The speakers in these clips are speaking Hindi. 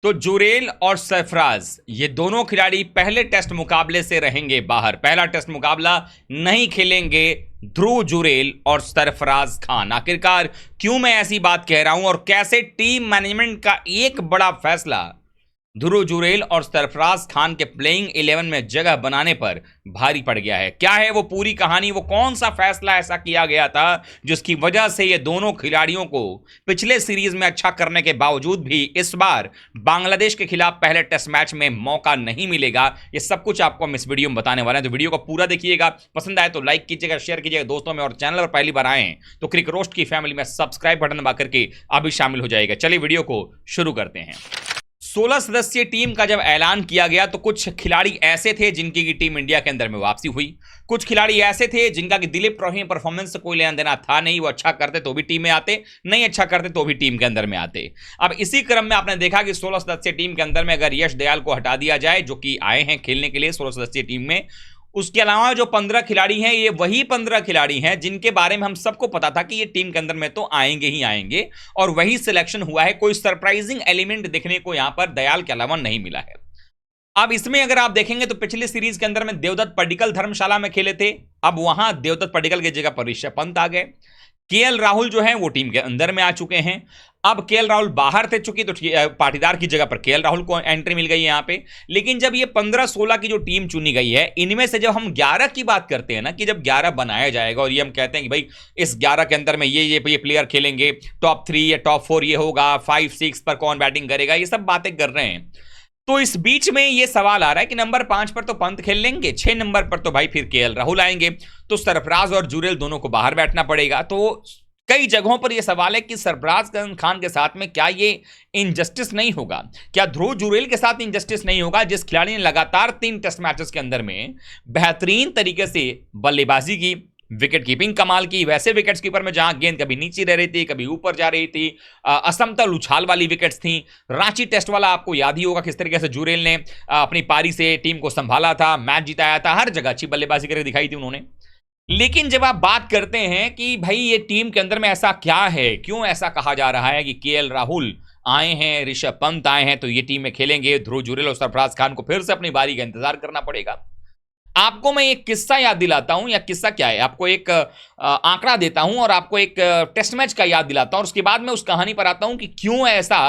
तो जुरेल और सरफराज ये दोनों खिलाड़ी पहले टेस्ट मुकाबले से रहेंगे बाहर। पहला टेस्ट मुकाबला नहीं खेलेंगे ध्रुव जुरेल और सरफराज खान। आखिरकार क्यों मैं ऐसी बात कह रहा हूं और कैसे टीम मैनेजमेंट का एक बड़ा फैसला ध्रुव जुरेल और सरफराज खान के प्लेइंग 11 में जगह बनाने पर भारी पड़ गया है। क्या है वो पूरी कहानी, वो कौन सा फैसला ऐसा किया गया था जिसकी वजह से ये दोनों खिलाड़ियों को पिछले सीरीज में अच्छा करने के बावजूद भी इस बार बांग्लादेश के खिलाफ पहले टेस्ट मैच में मौका नहीं मिलेगा। ये सब कुछ आपको हम इस वीडियो में बताने वाले हैं, तो वीडियो को पूरा देखिएगा। पसंद आए तो लाइक कीजिएगा, शेयर कीजिएगा दोस्तों में, और चैनल पर पहली बार आए तो क्रिक रोस्ट की फैमिली में सब्सक्राइब बटन दबा करके अभी शामिल हो जाएगा। चलिए वीडियो को शुरू करते हैं। 16 सदस्यीय टीम का जब ऐलान किया गया तो कुछ खिलाड़ी ऐसे थे जिनकी की टीम इंडिया के अंदर में वापसी हुई। कुछ खिलाड़ी ऐसे थे जिनका कि दिलीप ट्रॉफी परफॉर्मेंस से कोई लेना देना था नहीं, वो अच्छा करते तो भी टीम में आते, नहीं अच्छा करते तो भी टीम के अंदर में आते। अब इसी क्रम में आपने देखा कि 16 सदस्यीय टीम के अंदर में अगर यश दयाल को हटा दिया जाए, जो कि आए हैं खेलने के लिए 16 सदस्यीय टीम में, उसके अलावा जो 15 खिलाड़ी हैं ये वही 15 खिलाड़ी हैं जिनके बारे में हम सबको पता था कि ये टीम के अंदर में तो आएंगे ही आएंगे, और वही सिलेक्शन हुआ है। कोई सरप्राइजिंग एलिमेंट देखने को यहां पर दयाल के अलावा नहीं मिला है। अब इसमें अगर आप देखेंगे तो पिछली सीरीज के अंदर में देवदत्त पड्डीकल धर्मशाला में खेले थे, अब वहां देवदत्त पड्डीकल की जगह पर ऋषभ पंत आ गए। केएल राहुल जो है वो टीम के अंदर में आ चुके हैं। अब केएल राहुल बाहर थे चुकी तो पाटीदार की जगह पर केएल राहुल को एंट्री मिल गई यहां पे। लेकिन जब ये 15-16 की जो टीम चुनी गई है, इनमें से जब हम 11 की बात करते हैं ना, कि जब 11 बनाया जाएगा और ये हम कहते हैं कि भाई इस 11 के अंदर में ये प्लेयर खेलेंगे, टॉप 3 या टॉप 4 ये होगा, 5-6 पर कौन बैटिंग करेगा, ये सब बातें कर रहे हैं। तो इस बीच में ये सवाल आ रहा है कि नंबर 5 पर तो पंत खेल लेंगे, 6 नंबर पर तो भाई फिर केएल राहुल आएंगे, तो सरफराज और जुरेल दोनों को बाहर बैठना पड़ेगा। तो कई जगहों पर यह सवाल है कि सरफराज खान के साथ में क्या ये इनजस्टिस नहीं होगा, क्या ध्रुव जुरेल के साथ इनजस्टिस नहीं होगा, जिस खिलाड़ी ने लगातार 3 टेस्ट मैचेस के अंदर में बेहतरीन तरीके से बल्लेबाजी की, विकेट कीपिंग कमाल की, वैसे विकेट कीपर में जहां गेंद कभी नीचे रह रही थी कभी ऊपर जा रही थी, असमतल उछाल वाली विकेट्स थी। रांची टेस्ट वाला आपको याद ही होगा किस तरीके से जुरेल ने अपनी पारी से टीम को संभाला था, मैच जिताया था, हर जगह अच्छी बल्लेबाजी करके दिखाई थी उन्होंने। लेकिन जब आप बात करते हैं कि भाई ये टीम के अंदर में ऐसा क्या है, क्यों ऐसा कहा जा रहा है कि केएल राहुल आए हैं, ऋषभ पंत आए हैं तो ये टीम में खेलेंगे, ध्रुव जुरेल और सरफराज खान को फिर से अपनी बारी का इंतजार करना पड़ेगा। आपको मैं एक किस्सा याद दिलाता हूं, या किस्सा क्या है, आपको एक आंकड़ा देता हूं और आपको एक टेस्ट मैच का याद दिलाता हूं, और उसके बाद मैं उस कहानी पर आता हूं कि क्यों ऐसा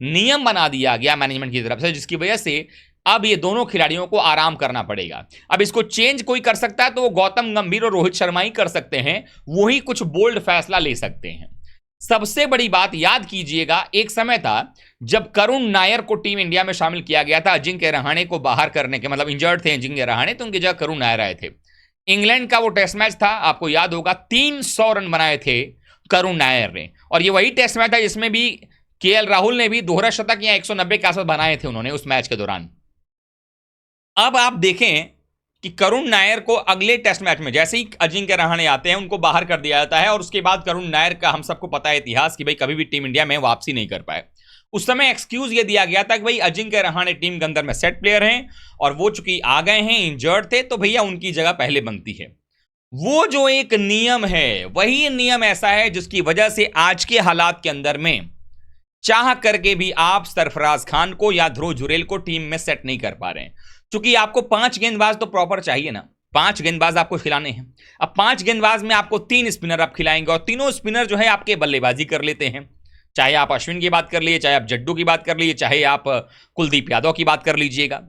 नियम बना दिया गया मैनेजमेंट की तरफ से, जिसकी वजह से अब ये दोनों खिलाड़ियों को आराम करना पड़ेगा। अब इसको चेंज कोई कर सकता है तो वो गौतम गंभीर और रोहित शर्मा ही कर सकते हैं, वही कुछ बोल्ड फैसला ले सकते हैं। सबसे बड़ी बात याद कीजिएगा, एक समय था जब करुण नायर को टीम इंडिया में शामिल किया गया था अजिंक्य रहाणे को बाहर करने के, मतलब इंजर्ड थे अजिंक्य रहाणे तो उनकी जगह करुण नायर आए थे। इंग्लैंड का वो टेस्ट मैच था, आपको याद होगा 300 रन बनाए थे करुण नायर ने, और ये वही टेस्ट मैच था जिसमें भी केएल राहुल ने भी दोहरा शतक या 190 के आसपास बनाए थे उन्होंने उस मैच के दौरान। अब आप देखें कि करुण नायर को अगले टेस्ट मैच में जैसे ही अजिंक्य रहाणे आते हैं उनको बाहर कर दिया जाता है, और उसके बाद करुण नायर का हम सबको पता है इतिहास कि भाई कभी भी टीम इंडिया में वापसी नहीं कर पाए। उस समय एक्सक्यूज ये दिया गया था कि भाई अजिंक्य रहाणे टीम के अंदर में सेट प्लेयर हैं और वो चूंकि आ गए हैं, इंजर्ड थे, तो भैया उनकी जगह पहले बनती है। वो जो एक नियम है वही नियम ऐसा है जिसकी वजह से आज के हालात के अंदर में चाह करके भी आप सरफराज खान को या ध्रुव जुरेल को टीम में सेट नहीं कर पा रहे हैं, क्योंकि आपको 5 गेंदबाज तो प्रॉपर चाहिए ना, 5 गेंदबाज आपको खिलाने हैं। अब 5 गेंदबाज में आपको 3 स्पिनर आप खिलाएंगे, और तीनों स्पिनर जो है आपके बल्लेबाजी कर लेते हैं, चाहे आप अश्विन की बात कर लीजिए, चाहे आप जड्डू की बात कर लीजिए, चाहे आप कुलदीप यादव की बात कर लीजिएगा।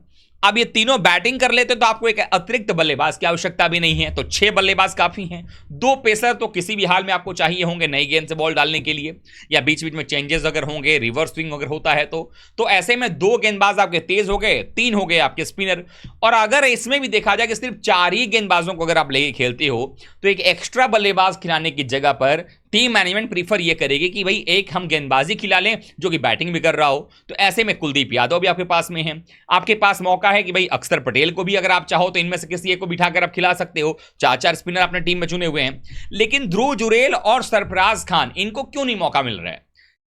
अब ये तीनों बैटिंग कर लेते तो आपको एक अतिरिक्त बल्लेबाज की आवश्यकता भी नहीं है, तो 6 बल्लेबाज काफी हैं। 2 पेसर तो किसी भी हाल में आपको चाहिए होंगे नई गेंद से बॉल डालने के लिए, या बीच बीच में चेंजेस अगर होंगे, रिवर्स स्विंग अगर होता है तो ऐसे में 2 गेंदबाज आपके तेज हो गए, 3 हो गए आपके स्पिनर। और अगर इसमें भी देखा जाए कि सिर्फ 4 ही गेंदबाजों को अगर आप लेके खेलते हो तो एक एक्स्ट्रा बल्लेबाज खिलाने की जगह पर टीम मैनेजमेंट प्रीफर ये करेगी कि भाई एक हम गेंदबाजी खिला लें जो कि बैटिंग भी कर रहा हो। तो ऐसे में कुलदीप यादव भी आपके पास में है, आपके पास मौका है कि भाई अक्षर पटेल को भी अगर आप चाहो तो इनमें से किसी एक को बिठाकर आप खिला सकते हो। 4 स्पिनर अपने टीम में चुने हुए हैं, लेकिन ध्रुव जुरेल और सरफराज खान इनको क्यों नहीं मौका मिल रहा है?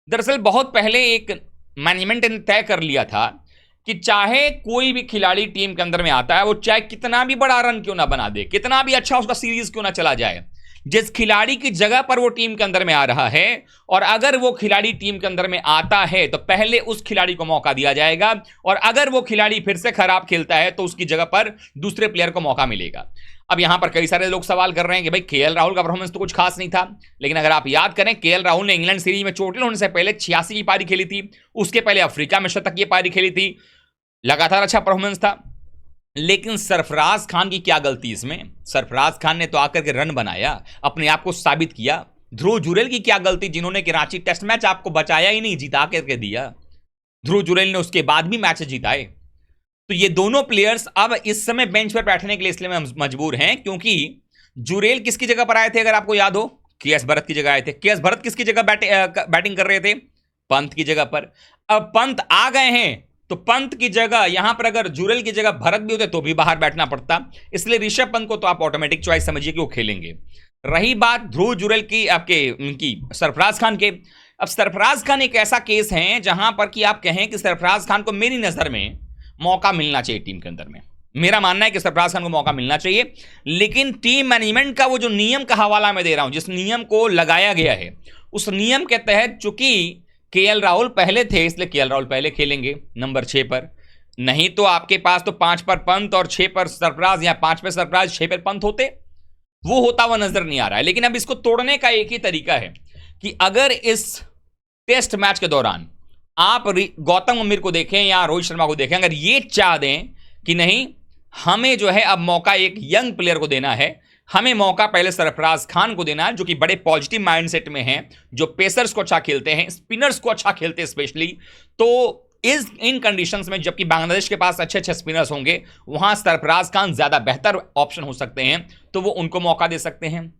दरअसल बहुत पहले एक मैनेजमेंट ने तय कर लिया था कि चाहे कोई भी खिलाड़ी टीम के अंदर में आता है, वो चाहे कितना भी बड़ा रन क्यों ना बना दे, कितना भी अच्छा उसका सीरीज क्यों ना चला जाए, जिस खिलाड़ी की जगह पर वो टीम के अंदर में आ रहा है, और अगर वो खिलाड़ी टीम के अंदर में आता है तो पहले उस खिलाड़ी को मौका दिया जाएगा, और अगर वो खिलाड़ी फिर से खराब खेलता है तो उसकी जगह पर दूसरे प्लेयर को मौका मिलेगा। अब यहां पर कई सारे लोग सवाल कर रहे हैं कि भाई केएल राहुल का परफॉर्मेंस तो कुछ खास नहीं था, लेकिन अगर आप याद करें केएल राहुल ने इंग्लैंड सीरीज में चोटिल होने से पहले 86 की पारी खेली थी, उसके पहले अफ्रीका में शतक की पारी खेली थी, लगातार अच्छा परफॉर्मेंस था। लेकिन सरफराज खान की क्या गलती इसमें? सरफराज खान ने तो आकर के रन बनाया, अपने आप को साबित किया। ध्रुव जुरेल की क्या गलती, जिन्होंने कराची टेस्ट मैच आपको बचाया ही नहीं, जिता करके दिया। ध्रुव जुरेल ने उसके बाद भी मैच जिताए। तो ये दोनों प्लेयर्स अब इस समय बेंच पर बैठने के लिए इसलिए मजबूर हैं क्योंकि जुरेल किसकी जगह पर आए थे, अगर आपको याद हो, केएस भरत की जगह आए थे। केएस भरत किसकी जगह बैटिंग कर रहे थे? पंत की जगह पर। अब पंत आ गए हैं तो पंत की जगह यहां पर अगर जुरेल की जगह भरत भी होते तो भी बाहर बैठना पड़ता, इसलिए ऋषभ पंत को तो आप ऑटोमेटिक चॉइस समझिए कि वो खेलेंगे। रही बात ध्रुव जुरेल की, आपके उनकी सरफराज खान के, अब सरफराज खान एक ऐसा केस है जहां पर कि आप कहें कि सरफराज खान को मेरी नजर में मौका मिलना चाहिए टीम के अंदर में। मेरा मानना है कि सरफराज खान को मौका मिलना चाहिए, लेकिन टीम मैनेजमेंट का वो जो नियम का हवाला मैं दे रहा हूं, जिस नियम को लगाया गया है, उस नियम के तहत चूंकि केएल राहुल पहले थे इसलिए केएल राहुल पहले खेलेंगे नंबर 6 पर। नहीं तो आपके पास तो 5 पर पंत और 6 पर सरफराज, या 5 पर सरफराज 6 पर पंत होते, वो होता हुआ नजर नहीं आ रहा है। लेकिन अब इसको तोड़ने का एक ही तरीका है कि अगर इस टेस्ट मैच के दौरान आप गौतम गंभीर को देखें या रोहित शर्मा को देखें, अगर ये चाह दें कि नहीं हमें जो है अब मौका एक यंग प्लेयर को देना है, हमें मौका पहले सरफराज खान को देना है जो कि बड़े पॉजिटिव माइंडसेट में हैं, जो पेसर्स को अच्छा खेलते हैं, स्पिनर्स को अच्छा खेलते हैं स्पेशली, तो इन कंडीशंस में जबकि बांग्लादेश के पास अच्छे अच्छे स्पिनर्स होंगे, वहां सरफराज खान ज्यादा बेहतर ऑप्शन हो सकते हैं, तो वो उनको मौका दे सकते हैं।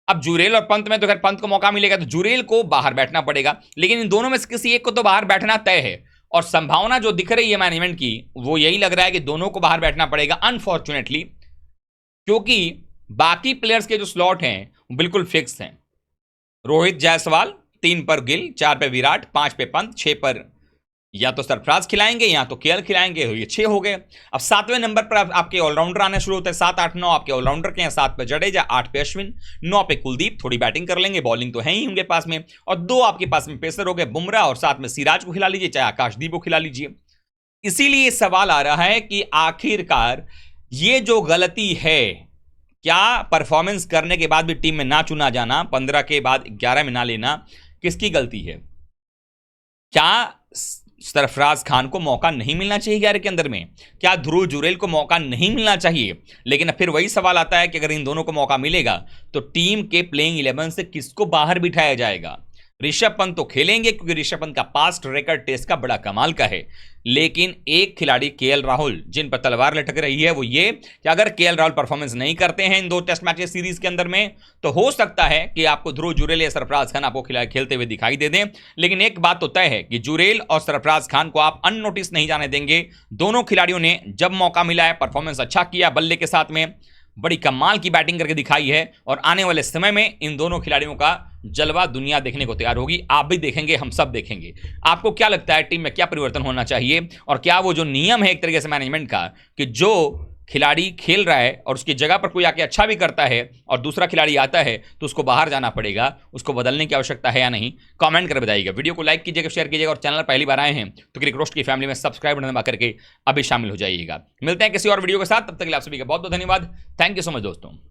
अब जुरेल और पंत में तो अगर पंत को मौका मिलेगा तो जुरेल को बाहर बैठना पड़ेगा, लेकिन इन दोनों में से किसी एक को तो बाहर बैठना तय है, और संभावना जो दिख रही है मैनेजमेंट की वो यही लग रहा है कि दोनों को बाहर बैठना पड़ेगा अनफॉर्चुनेटली, क्योंकि बाकी प्लेयर्स के जो स्लॉट हैं बिल्कुल फिक्स हैं। रोहित जायसवाल 3 पर गिल, 4 पे विराट, 5 पे पंत, 6 पर या तो सरफराज खिलाएंगे या तो केएल खिलाएंगे, ये 6 हो गए। अब 7वें नंबर पर आपके ऑलराउंडर आने शुरू होते हैं, 7, 8, 9 आपके ऑलराउंडर के हैं। 7 पे जडेजा, 8 पे अश्विन, 9 पे कुलदीप, थोड़ी बैटिंग कर लेंगे, बॉलिंग तो है ही उनके पास में, और 2 आपके पास में पेसर हो गए, बुमराह, और साथ में सिराज को खिला लीजिए, चाहे आकाशदीप को खिला लीजिए। इसीलिए सवाल आ रहा है कि आखिरकार ये जो गलती है, क्या परफॉर्मेंस करने के बाद भी टीम में ना चुना जाना, 15 के बाद 11 में ना लेना, किसकी गलती है? क्या सरफराज खान को मौका नहीं मिलना चाहिए 11 के अंदर में? क्या ध्रुव जुरेल को मौका नहीं मिलना चाहिए? लेकिन फिर वही सवाल आता है कि अगर इन दोनों को मौका मिलेगा तो टीम के प्लेइंग 11 से किसको बाहर बिठाया जाएगा? ऋषभ पंत तो खेलेंगे क्योंकि ऋषभ पंत का पास्ट रिकॉर्ड टेस्ट का बड़ा कमाल का है, लेकिन एक खिलाड़ी केएल राहुल जिन पर तलवार लटक रही है वो ये कि अगर केएल राहुल परफॉर्मेंस नहीं करते हैं इन 2 टेस्ट मैच सीरीज के अंदर में, तो हो सकता है कि आपको ध्रुव जुरेल या सरफराज खान आपको खेलते हुए दिखाई दे दें। लेकिन एक बात तो तय है कि जुरेल और सरफराज खान को आप अननोटिस नहीं जाने देंगे। दोनों खिलाड़ियों ने जब मौका मिला है परफॉर्मेंस अच्छा किया, बल्ले के साथ में बड़ी कमाल की बैटिंग करके दिखाई है, और आने वाले समय में इन दोनों खिलाड़ियों का जलवा दुनिया देखने को तैयार होगी। आप भी देखेंगे, हम सब देखेंगे। आपको क्या लगता है टीम में क्या परिवर्तन होना चाहिए, और क्या वो जो नियम है एक तरीके से मैनेजमेंट का कि जो खिलाड़ी खेल रहा है और उसकी जगह पर कोई आके अच्छा भी करता है और दूसरा खिलाड़ी आता है तो उसको बाहर जाना पड़ेगा, उसको बदलने की आवश्यकता है या नहीं? कमेंट कर बताइएगा। वीडियो को लाइक कीजिएगा, शेयर कीजिएगा, और चैनल पहली बार आए हैं तो क्रिक रोस्ट की फैमिली में सब्सक्राइब बटन दबा करके अभी शामिल हो जाइएगा। मिलते हैं किसी और वीडियो के साथ, तब तक के लिए आप सभी का बहुत बहुत धन्यवाद। थैंक यू सो मच दोस्तों।